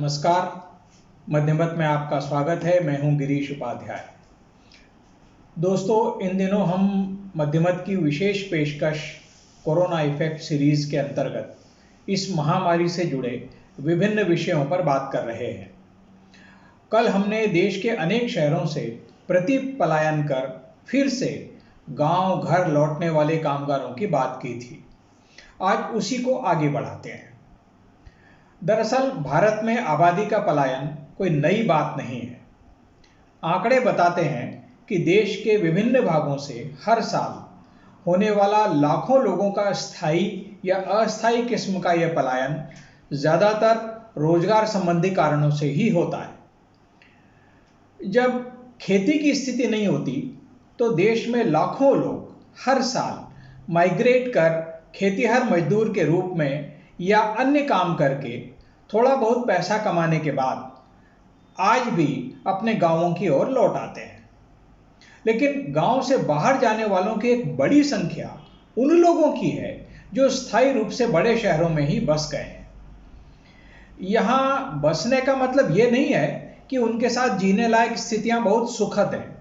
नमस्कार। मध्यमत में आपका स्वागत है। मैं हूं गिरीश उपाध्याय। दोस्तों, इन दिनों हम मध्यमत की विशेष पेशकश कोरोना इफेक्ट सीरीज के अंतर्गत इस महामारी से जुड़े विभिन्न विषयों पर बात कर रहे हैं। कल हमने देश के अनेक शहरों से पलायन कर फिर से गांव घर लौटने वाले कामगारों की बात की थी। आज उसी को आगे बढ़ाते हैं। दरअसल भारत में आबादी का पलायन कोई नई बात नहीं है। आंकड़े बताते हैं कि देश के विभिन्न भागों से हर साल होने वाला लाखों लोगों का स्थायी या अस्थायी किस्म का यह पलायन ज्यादातर रोजगार संबंधी कारणों से ही होता है। जब खेती की स्थिति नहीं होती तो देश में लाखों लोग हर साल माइग्रेट कर खेतीहर मजदूर के रूप में या अन्य काम करके थोड़ा बहुत पैसा कमाने के बाद आज भी अपने गांवों की ओर लौट आते हैं। लेकिन गांव से बाहर जाने वालों की एक बड़ी संख्या उन लोगों की है जो स्थायी रूप से बड़े शहरों में ही बस गए हैं। यहां बसने का मतलब यह नहीं है कि उनके साथ जीने लायक स्थितियां बहुत सुखद हैं,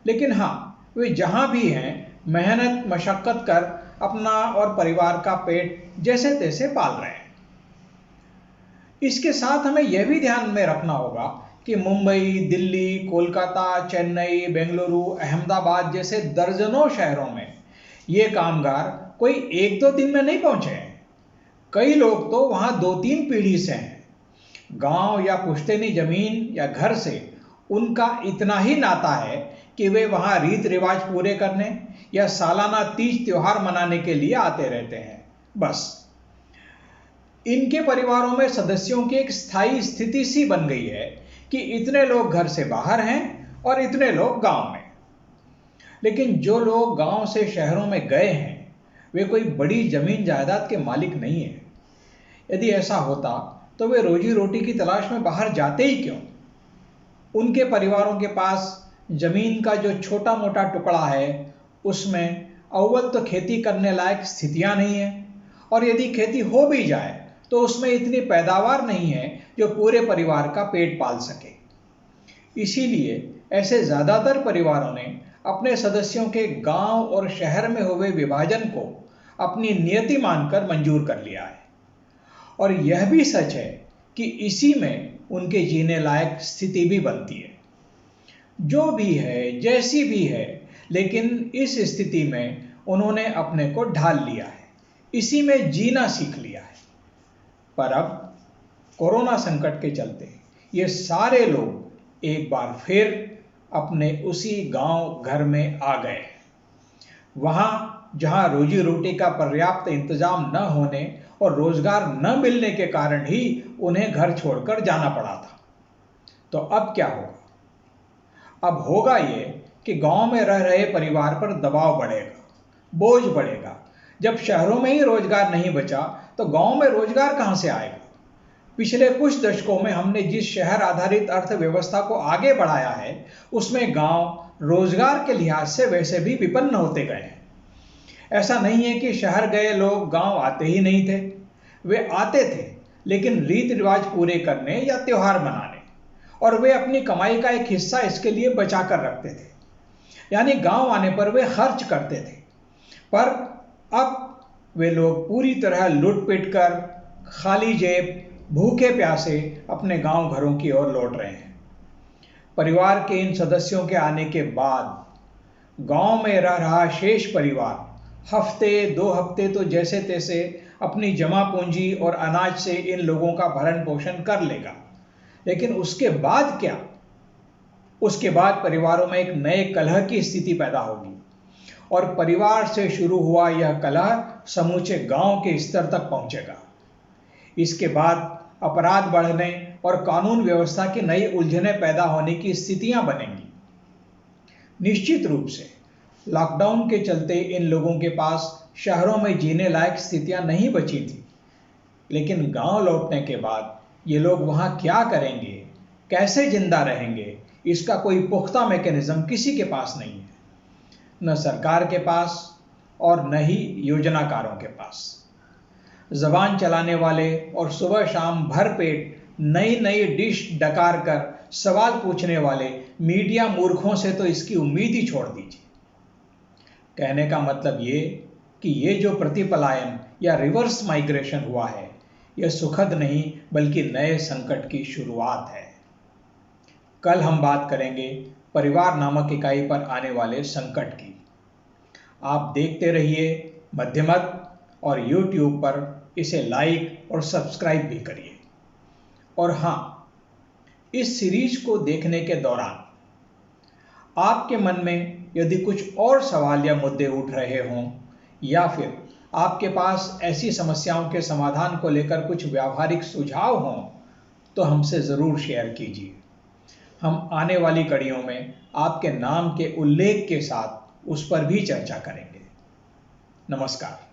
लेकिन हाँ, वे जहां भी हैं मेहनत मशक्कत कर अपना और परिवार का पेट जैसे तैसे पाल रहे हैं। इसके साथ हमें यह भी ध्यान में रखना होगा कि मुंबई, दिल्ली, कोलकाता, चेन्नई, बेंगलुरु, अहमदाबाद जैसे दर्जनों शहरों में ये कामगार कोई एक दो दिन में नहीं पहुंचे हैं। कई लोग तो वहां 2-3 पीढ़ी से हैं। गांव या पुश्तैनी जमीन या घर से उनका इतना ही नाता है कि वे वहां रीत रिवाज पूरे करने या सालाना तीज त्योहार मनाने के लिए आते रहते हैं। बस इनके परिवारों में सदस्यों की एक स्थायी स्थिति सी बन गई है कि इतने लोग घर से बाहर हैं और इतने लोग गांव में। लेकिन जो लोग गांव से शहरों में गए हैं वे कोई बड़ी जमीन जायदाद के मालिक नहीं है। यदि ऐसा होता तो वे रोजी रोटी की तलाश में बाहर जाते ही क्यों? उनके परिवारों के पास जमीन का जो छोटा मोटा टुकड़ा है उसमें अव्वल तो खेती करने लायक स्थितियां नहीं है, और यदि खेती हो भी जाए तो उसमें इतनी पैदावार नहीं है जो पूरे परिवार का पेट पाल सके। इसीलिए ऐसे ज्यादातर परिवारों ने अपने सदस्यों के गांव और शहर में हुए विभाजन को अपनी नियति मानकर मंजूर कर लिया है। और यह भी सच है कि इसी में उनके जीने लायक स्थिति भी बनती है। जो भी है जैसी भी है, लेकिन इस स्थिति में उन्होंने अपने को ढाल लिया है, इसी में जीना सीख लिया है। पर अब कोरोना संकट के चलते ये सारे लोग एक बार फिर अपने उसी गांव घर में आ गए। वहां जहां रोजी रोटी का पर्याप्त इंतजाम न होने और रोजगार न मिलने के कारण ही उन्हें घर छोड़कर जाना पड़ा था। तो अब क्या होगा? अब होगा ये कि गांव में रह रहे परिवार पर दबाव बढ़ेगा, बोझ बढ़ेगा। जब शहरों में ही रोजगार नहीं बचा तो गांव में रोजगार कहां से आएगा? पिछले कुछ दशकों में हमने जिस शहर आधारित अर्थव्यवस्था को आगे बढ़ाया है उसमें गांव रोजगार के लिहाज से वैसे भी विपन्न होते गए हैं। ऐसा नहीं है कि शहर गए लोग गांव आते ही नहीं थे, वे आते थे, लेकिन रीत रिवाज पूरे करने या त्योहार मनाने, और वे अपनी कमाई का एक हिस्सा इसके लिए बचा कर रखते थे। यानी गांव आने पर वे खर्च करते थे। पर अब वे लोग पूरी तरह लुट पिट कर खाली जेब भूखे प्यासे अपने गांव घरों की ओर लौट रहे हैं। परिवार के इन सदस्यों के आने के बाद गांव में रह रहा शेष परिवार हफ्ते 2 हफ्ते तो जैसे तैसे अपनी जमा पूंजी और अनाज से इन लोगों का भरण पोषण कर लेगा। लेकिन उसके बाद क्या? उसके बाद परिवारों में एक नए कलह की स्थिति पैदा होगी, और परिवार से शुरू हुआ यह कलह समूचे गांव के स्तर तक पहुंचेगा। इसके बाद अपराध बढ़ने और कानून व्यवस्था की नई उलझनें पैदा होने की स्थितियां बनेंगी। निश्चित रूप से लॉकडाउन के चलते इन लोगों के पास शहरों में जीने लायक स्थितियां नहीं बची थी, लेकिन गांव लौटने के बाद ये लोग वहां क्या करेंगे, कैसे जिंदा रहेंगे, इसका कोई पुख्ता मैकेनिज्म किसी के पास नहीं है, न सरकार के पास और न ही योजनाकारों के पास। जबान चलाने वाले और सुबह शाम भर पेट नई नई डिश डकार कर सवाल पूछने वाले मीडिया मूर्खों से तो इसकी उम्मीद ही छोड़ दीजिए। कहने का मतलब ये कि ये जो प्रतिपलायन या रिवर्स माइग्रेशन हुआ है, यह सुखद नहीं बल्कि नए संकट की शुरुआत है। कल हम बात करेंगे परिवार नामक इकाई पर आने वाले संकट की। आप देखते रहिए मध्यमत और YouTube पर इसे लाइक और सब्सक्राइब भी करिए। और हाँ, इस सीरीज को देखने के दौरान आपके मन में यदि कुछ और सवाल या मुद्दे उठ रहे हों या फिर आपके पास ऐसी समस्याओं के समाधान को लेकर कुछ व्यावहारिक सुझाव हों तो हमसे ज़रूर शेयर कीजिए। हम आने वाली कड़ियों में आपके नाम के उल्लेख के साथ उस पर भी चर्चा करेंगे। नमस्कार।